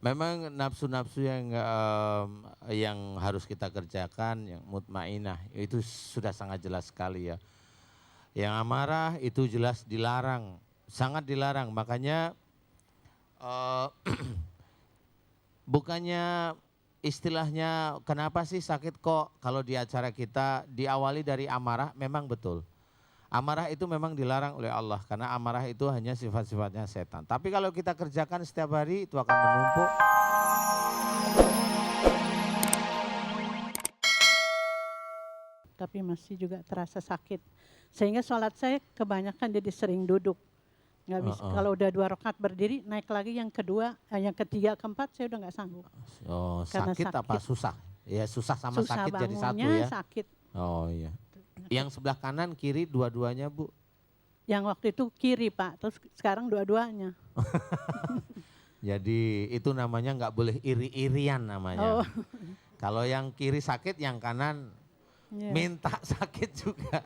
Memang nafsu-nafsu yang harus kita kerjakan, yang mutmainah, itu sudah sangat jelas sekali ya. Yang amarah itu jelas dilarang, sangat dilarang. Makanya bukannya istilahnya kenapa sih sakit kok, kalau di acara kita diawali dari amarah, memang betul. Amarah itu memang dilarang oleh Allah karena amarah itu hanya sifat-sifatnya setan. Tapi kalau kita kerjakan setiap hari itu akan menumpuk. Tapi masih juga terasa sakit. Sehingga sholat saya kebanyakan jadi sering duduk. Nggak bisa, kalau udah 2 rakaat berdiri, naik lagi yang kedua, yang ketiga, keempat saya udah nggak sanggup. Oh, sakit apa susah? Ya susah sama susah sakit jadi satu ya. Sakit. Oh iya. Yang sebelah kanan kiri dua-duanya Bu? Yang waktu itu kiri Pak, terus sekarang dua-duanya. Jadi itu namanya nggak boleh iri-irian namanya. Oh. Kalau yang kiri sakit, yang kanan minta sakit juga.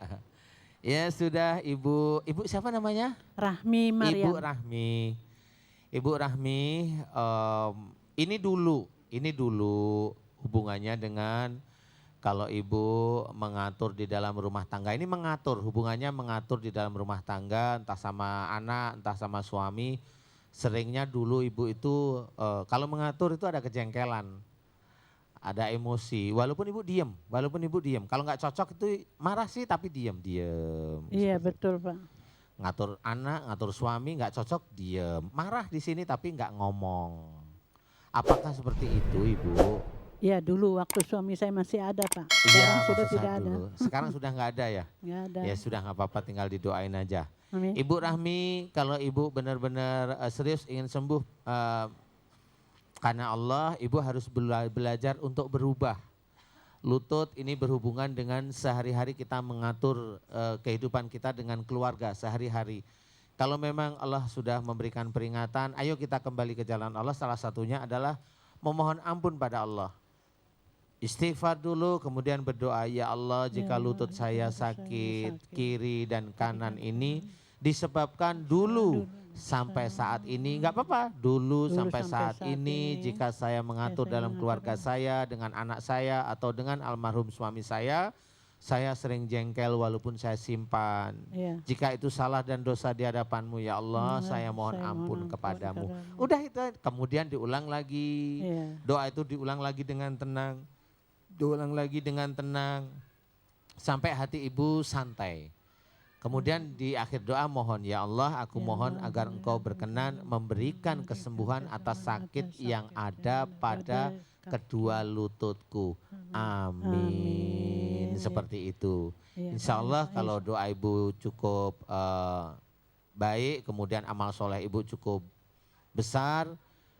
Ya sudah Ibu siapa namanya? Rahmi Maryam. Ibu Rahmi, ini dulu hubungannya dengan kalau Ibu mengatur di dalam rumah tangga, ini hubungannya mengatur di dalam rumah tangga, entah sama anak, entah sama suami. Seringnya dulu Ibu itu kalau mengatur itu ada kejengkelan, ada emosi, walaupun Ibu diem. Kalau nggak cocok itu marah sih tapi diem. Iya betul Pak. Ngatur anak, ngatur suami nggak cocok diem. Marah di sini tapi nggak ngomong. Apakah seperti itu Ibu? Iya dulu waktu suami saya masih ada Pak. Iya, sudah tidak ada. Sekarang sudah nggak ada ya? Nggak ada. Ya sudah nggak apa-apa, tinggal didoain aja. Amin. Ibu Rahmi, kalau Ibu benar-benar serius ingin sembuh karena Allah, Ibu harus belajar untuk berubah. Lutut ini berhubungan dengan sehari-hari kita mengatur kehidupan kita dengan keluarga sehari-hari. Kalau memang Allah sudah memberikan peringatan, ayo kita kembali ke jalan Allah. Salah satunya adalah memohon ampun pada Allah. Istighfar dulu, kemudian berdoa, ya Allah jika lutut saya sakit, kiri dan kanan ini disebabkan dulu sampai saat ini, enggak apa-apa, dulu sampai saat ini jika saya mengatur dalam keluarga saya, dengan anak saya atau dengan almarhum suami saya sering jengkel walaupun saya simpan. Jika itu salah dan dosa di hadapanmu ya Allah, saya mohon ampun kepadamu. Udah itu, kemudian diulang lagi, doa itu diulang lagi dengan tenang. Sampai hati Ibu santai. Kemudian di akhir doa mohon, ya Allah aku mohon agar Engkau berkenan memberikan kesembuhan atas sakit yang ada pada kedua lututku. Amin. Seperti itu. Insya Allah kalau doa Ibu cukup baik, kemudian amal soleh Ibu cukup besar,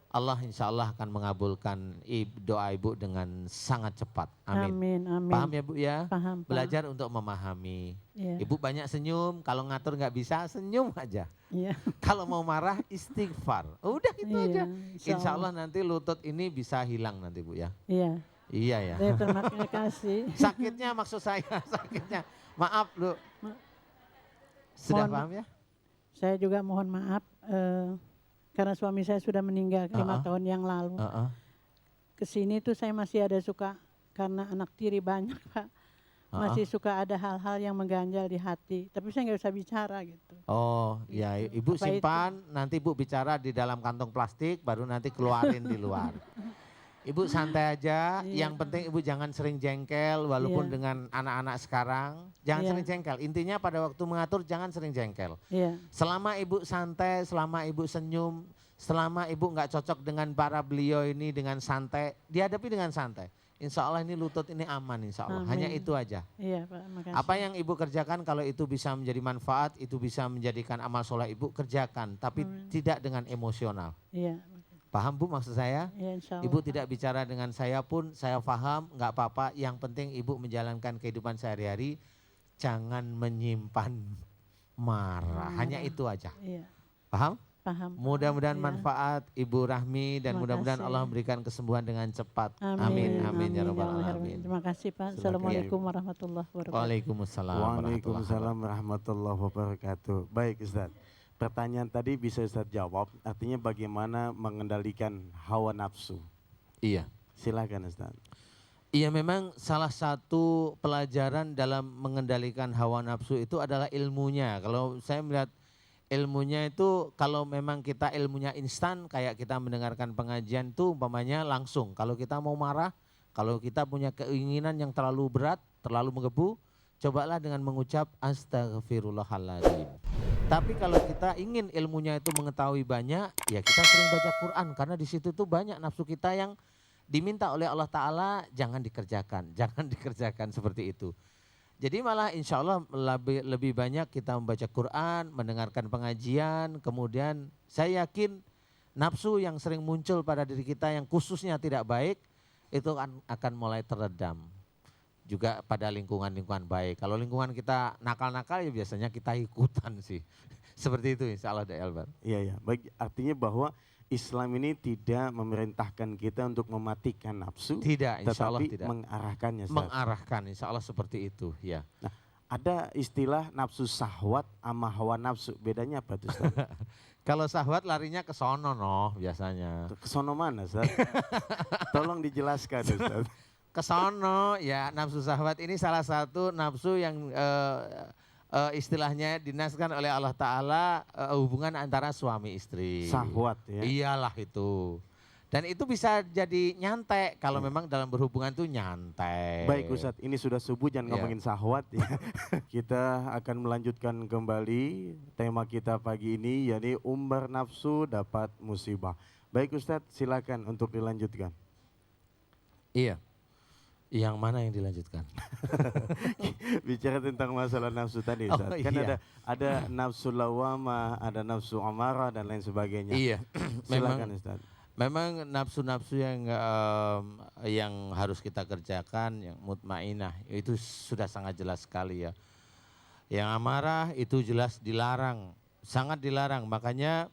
Allah insya Allah akan mengabulkan doa Ibu dengan sangat cepat. Amin. Paham ya Bu ya? Paham. Belajar untuk memahami. Ibu banyak senyum, kalau ngatur nggak bisa senyum aja. Kalau mau marah istighfar. Udah itu aja. Insya Allah nanti lutut ini bisa hilang nanti Bu ya. Iya ya. Terima kasih. Sakitnya maksud saya, sakitnya. Maaf lu. Sudah paham ya? Saya juga mohon maaf. Karena suami saya sudah meninggal 5 tahun yang lalu. Kesini tuh saya masih ada suka, karena anak tiri banyak Pak. Masih suka ada hal-hal yang mengganjal di hati. Tapi saya nggak bisa bicara gitu. Oh ya, Ibu simpan, nanti Ibu bicara di dalam kantong plastik, baru nanti keluarin di luar. Ibu santai aja, yang penting Ibu jangan sering jengkel walaupun dengan anak-anak sekarang. Jangan sering jengkel, intinya pada waktu mengatur jangan sering jengkel. Selama Ibu santai, selama Ibu senyum, selama Ibu nggak cocok dengan para beliau ini dengan santai, dihadapi dengan santai. Insya Allah ini lutut ini aman insya Allah, hanya itu aja. Pak, makasih. Apa yang Ibu kerjakan kalau itu bisa menjadi manfaat, itu bisa menjadikan amal soleh Ibu, kerjakan. Tapi tidak dengan emosional. Paham Bu maksud saya? Ibu tidak bicara dengan saya pun saya paham, nggak apa-apa. Yang penting Ibu menjalankan kehidupan sehari-hari, jangan menyimpan marah. Hanya itu aja. Paham? Paham. Mudah-mudahan manfaat Ibu Rahmi dan mudah-mudahan Allah memberikan kesembuhan dengan cepat. Amin. Amin ya rabbal alamin. Terima kasih Pak. Assalamualaikum warahmatullahi wabarakatuh. Waalaikumsalam. Waalaikumsalam warahmatullahi wabarakatuh. Baik Ustaz. pertanyaan tadi bisa Ustaz jawab, artinya bagaimana mengendalikan hawa nafsu. Iya. Silakan Ustaz. Iya, memang salah satu pelajaran dalam mengendalikan hawa nafsu itu adalah ilmunya. Kalau saya melihat ilmunya itu, kalau memang kita ilmunya instan kayak kita mendengarkan pengajian itu umpamanya langsung. Kalau kita mau marah, kalau kita punya keinginan yang terlalu berat, terlalu menggebu, cobalah dengan mengucap astagfirullahaladzim. Tapi kalau kita ingin ilmunya itu mengetahui banyak, ya kita sering baca Quran. Karena di situ tuh banyak nafsu kita yang diminta oleh Allah Ta'ala jangan dikerjakan. Jangan dikerjakan seperti itu. Jadi malah insya Allah lebih banyak kita membaca Quran, mendengarkan pengajian. Kemudian saya yakin nafsu yang sering muncul pada diri kita yang khususnya tidak baik, itu akan mulai teredam. Juga pada lingkungan-lingkungan baik. Kalau lingkungan kita nakal-nakal ya biasanya kita ikutan sih. Seperti itu insya Allah Albert. Iya, ya. Baik, artinya bahwa Islam ini tidak memerintahkan kita untuk mematikan nafsu. Tidak, insya Allah tetapi tidak. mengarahkannya. Ustaz. Mengarahkan, insya Allah seperti itu. Ya. Nah, ada istilah nafsu syahwat sama hawa nafsu. Bedanya apa tuh Ustaz? Kalau syahwat larinya ke sono biasanya. Ke sono mana Ustaz? Tolong dijelaskan Ustaz. Kesono ya, nafsu syahwat ini salah satu nafsu yang istilahnya dinaskan oleh Allah Ta'ala hubungan antara suami istri. Syahwat ya. Iyalah itu. Dan itu bisa jadi nyantai kalau memang dalam berhubungan tuh nyantai. Baik Ustaz, ini sudah subuh jangan ngomongin syahwat ya. Kita akan melanjutkan kembali tema kita pagi ini, yakni umbar nafsu dapat musibah. Baik Ustaz, silakan untuk dilanjutkan. Iya. Yang mana yang dilanjutkan? Bicara tentang masalah nafsu tadi Ustaz. Kan iya. ada nafsu lawamah, ada nafsu amarah dan lain sebagainya. Iya. Silakan Ustaz. Memang nafsu-nafsu yang harus kita kerjakan, yang mutmainah, itu sudah sangat jelas sekali ya. Yang amarah itu jelas dilarang, sangat dilarang. Makanya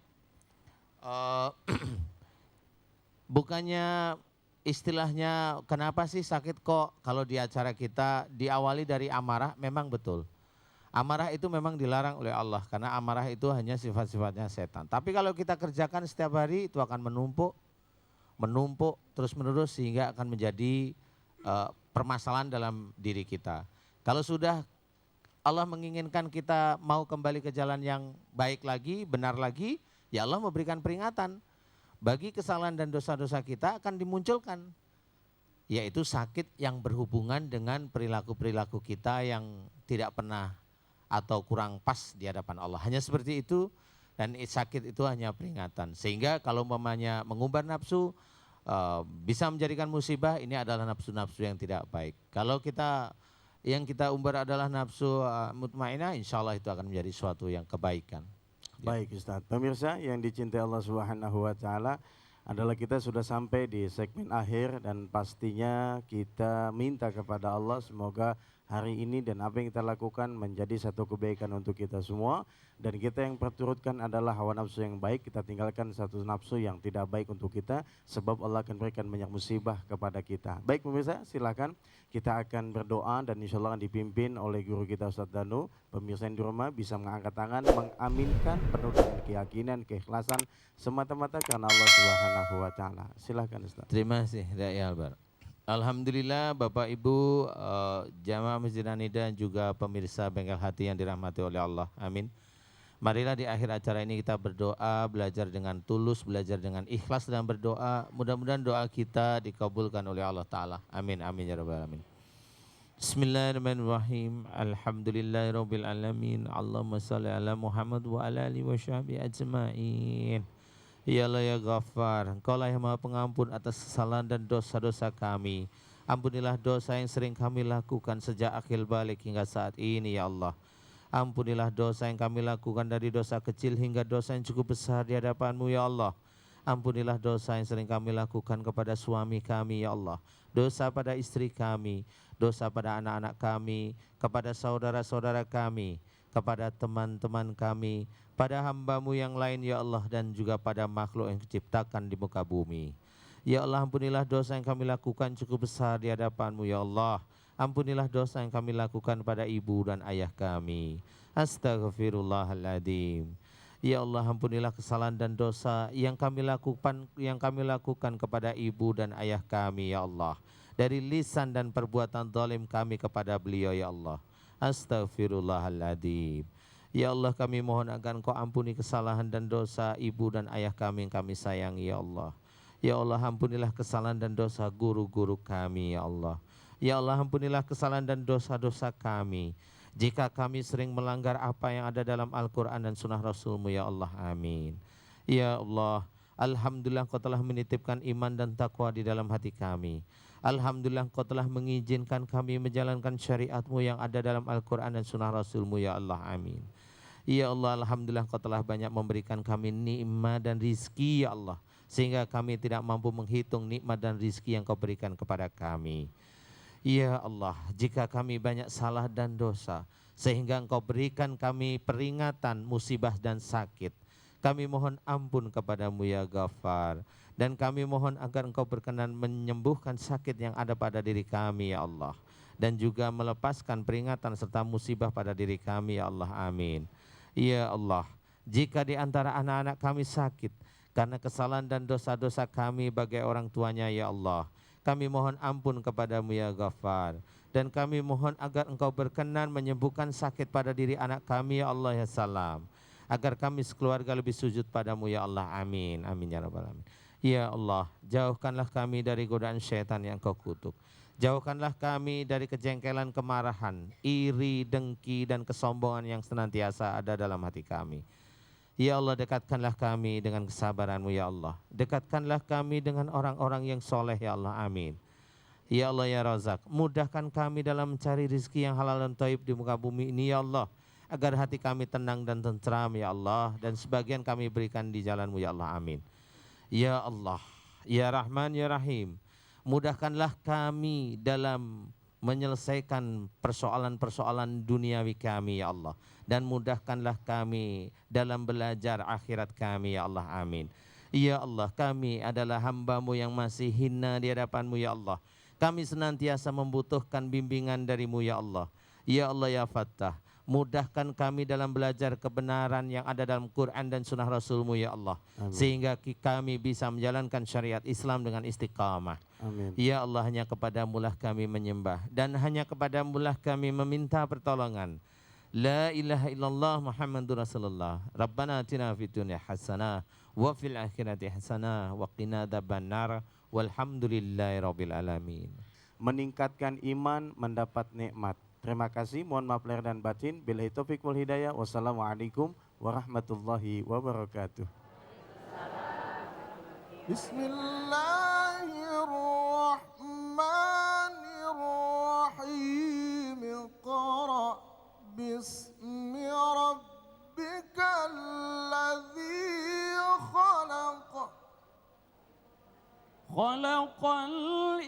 bukannya istilahnya kenapa sih sakit kok kalau di acara kita diawali dari amarah, memang betul. Amarah itu memang dilarang oleh Allah karena amarah itu hanya sifat-sifatnya setan. Tapi kalau kita kerjakan setiap hari itu akan menumpuk terus-menerus sehingga akan menjadi permasalahan dalam diri kita. Kalau sudah Allah menginginkan kita mau kembali ke jalan yang baik lagi, benar lagi, ya Allah memberikan peringatan. Bagi kesalahan dan dosa-dosa kita akan dimunculkan, yaitu sakit yang berhubungan dengan perilaku-perilaku kita yang tidak pernah atau kurang pas di hadapan Allah. Hanya seperti itu, dan sakit itu hanya peringatan. Sehingga kalau umpamanya mengumbar nafsu bisa menjadikan musibah, ini adalah nafsu-nafsu yang tidak baik. Kalau yang kita umbar adalah nafsu mutmainah, insya Allah itu akan menjadi suatu yang kebaikan. Baik Ustaz, pemirsa yang dicintai Allah Subhanahu wa Ta'ala, adalah kita sudah sampai di segmen akhir dan pastinya kita minta kepada Allah semoga hari ini dan apa yang kita lakukan menjadi satu kebaikan untuk kita semua, dan kita yang perturutkan adalah hawa nafsu yang baik, kita tinggalkan satu nafsu yang tidak baik untuk kita, sebab Allah akan berikan banyak musibah kepada kita. Baik pemirsa, silakan kita akan berdoa dan insya Allah akan dipimpin oleh guru kita Ustaz Danu. Pemirsa yang di rumah bisa mengangkat tangan, mengaminkan penuh dengan keyakinan, keikhlasan semata-mata karena Allah Subhanahu wa Ta'ala. Silakan Ustaz. Terima kasih Dai Albar. Alhamdulillah Bapak Ibu jamaah Masjid An-Nida dan juga pemirsa Bengkel Hati yang dirahmati oleh Allah. Amin. Marilah di akhir acara ini kita berdoa, belajar dengan tulus, belajar dengan ikhlas dan berdoa. Mudah-mudahan doa kita dikabulkan oleh Allah Ta'ala. Amin, amin ya rabbal alamin. Bismillahirrahmanirrahim. Alhamdulillahirabbil alamin. Allahumma shalli ala Muhammad wa ala alihi washabbihi ajmain. Ya Allah ya Ghaffar, Engkaulah yang Maha Pengampun atas kesalahan dan dosa-dosa kami. Ampunilah dosa yang sering kami lakukan sejak akhir balik hingga saat ini ya Allah. Ampunilah dosa yang kami lakukan dari dosa kecil hingga dosa yang cukup besar di hadapan-Mu ya Allah. Ampunilah dosa yang sering kami lakukan kepada suami kami ya Allah. Dosa pada istri kami, dosa pada anak-anak kami, kepada saudara-saudara kami, kepada teman-teman kami, pada hamba-Mu yang lain ya Allah, dan juga pada makhluk yang diciptakan di muka bumi. Ya Allah, ampunilah dosa yang kami lakukan cukup besar di hadapan-Mu ya Allah. Ampunilah dosa yang kami lakukan pada ibu dan ayah kami. Astaghfirullahaladzim. Ya Allah, ampunilah kesalahan dan dosa yang kami lakukan kepada ibu dan ayah kami ya Allah, dari lisan dan perbuatan zalim kami kepada beliau ya Allah. Astaghfirullahaladzim. Ya Allah, kami mohon agar Engkau ampuni kesalahan dan dosa ibu dan ayah kami yang kami sayangi ya Allah. Ya Allah, ampunilah kesalahan dan dosa guru-guru kami ya Allah. Ya Allah, ampunilah kesalahan dan dosa-dosa kami jika kami sering melanggar apa yang ada dalam Al-Quran dan Sunnah Rasul-Mu ya Allah, amin. Ya Allah, alhamdulillah Engkau telah menitipkan iman dan takwa di dalam hati kami. Alhamdulillah Engkau telah mengizinkan kami menjalankan syariat-Mu yang ada dalam Al-Quran dan Sunnah Rasul-Mu ya Allah, amin. Ya Allah, alhamdulillah Engkau telah banyak memberikan kami nikmat dan rizki ya Allah, sehingga kami tidak mampu menghitung nikmat dan rizki yang Kau berikan kepada kami. Ya Allah, jika kami banyak salah dan dosa, sehingga Engkau berikan kami peringatan, musibah dan sakit, kami mohon ampun kepadamu ya Ghafar. Dan kami mohon agar Engkau berkenan menyembuhkan sakit yang ada pada diri kami ya Allah, dan juga melepaskan peringatan serta musibah pada diri kami ya Allah, amin. Ya Allah, jika di antara anak-anak kami sakit karena kesalahan dan dosa-dosa kami bagi orang tuanya ya Allah, kami mohon ampun kepadamu ya Ghafar. Dan kami mohon agar Engkau berkenan menyembuhkan sakit pada diri anak kami ya Allah ya Salam, agar kami sekeluarga lebih sujud padamu ya Allah, amin. Amin ya Rabbal alamin. Ya Allah, jauhkanlah kami dari godaan syaitan yang Kau kutuk. Jauhkanlah kami dari kejengkelan, kemarahan, iri, dengki dan kesombongan yang senantiasa ada dalam hati kami. Ya Allah, dekatkanlah kami dengan kesabaran-Mu ya Allah. Dekatkanlah kami dengan orang-orang yang soleh ya Allah, amin. Ya Allah ya Razak, mudahkan kami dalam mencari rizki yang halal dan thayyib di muka bumi ini ya Allah, agar hati kami tenang dan tentram ya Allah, dan sebagian kami berikan di jalan-Mu ya Allah, amin. Ya Allah, ya Rahman ya Rahim, mudahkanlah kami dalam menyelesaikan persoalan-persoalan duniawi kami ya Allah, dan mudahkanlah kami dalam belajar akhirat kami ya Allah, amin. Ya Allah, kami adalah hamba-Mu yang masih hina di hadapan-Mu ya Allah. Kami senantiasa membutuhkan bimbingan dari-Mu ya Allah. Ya Allah ya Fattah, mudahkan kami dalam belajar kebenaran yang ada dalam Quran dan Sunnah Rasul-Mu ya Allah, amin. Sehingga kami bisa menjalankan syariat Islam dengan istiqamah, amin. Ya Allah, hanya kepadamu lah kami menyembah, dan hanya kepadamu lah kami meminta pertolongan. La ilaha illallah Muhammadur Rasulullah. Rabbana atina fid dunya hasanah wa fil akhirati hasanah wa qina adzabannar. Walhamdulillahi rabbil alamin. Meningkatkan iman, mendapat nikmat. Terima kasih, mohon maaf lahir dan batin. Billahi taufiq wal hidayah. Wassalamualaikum warahmatullahi wabarakatuh. Bismillahirrahmanirrahim. Iqra bismi rabbikal ladzi khalaq. Khalaqal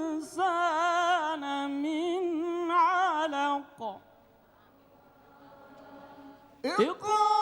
insana min 'alaq. Iqra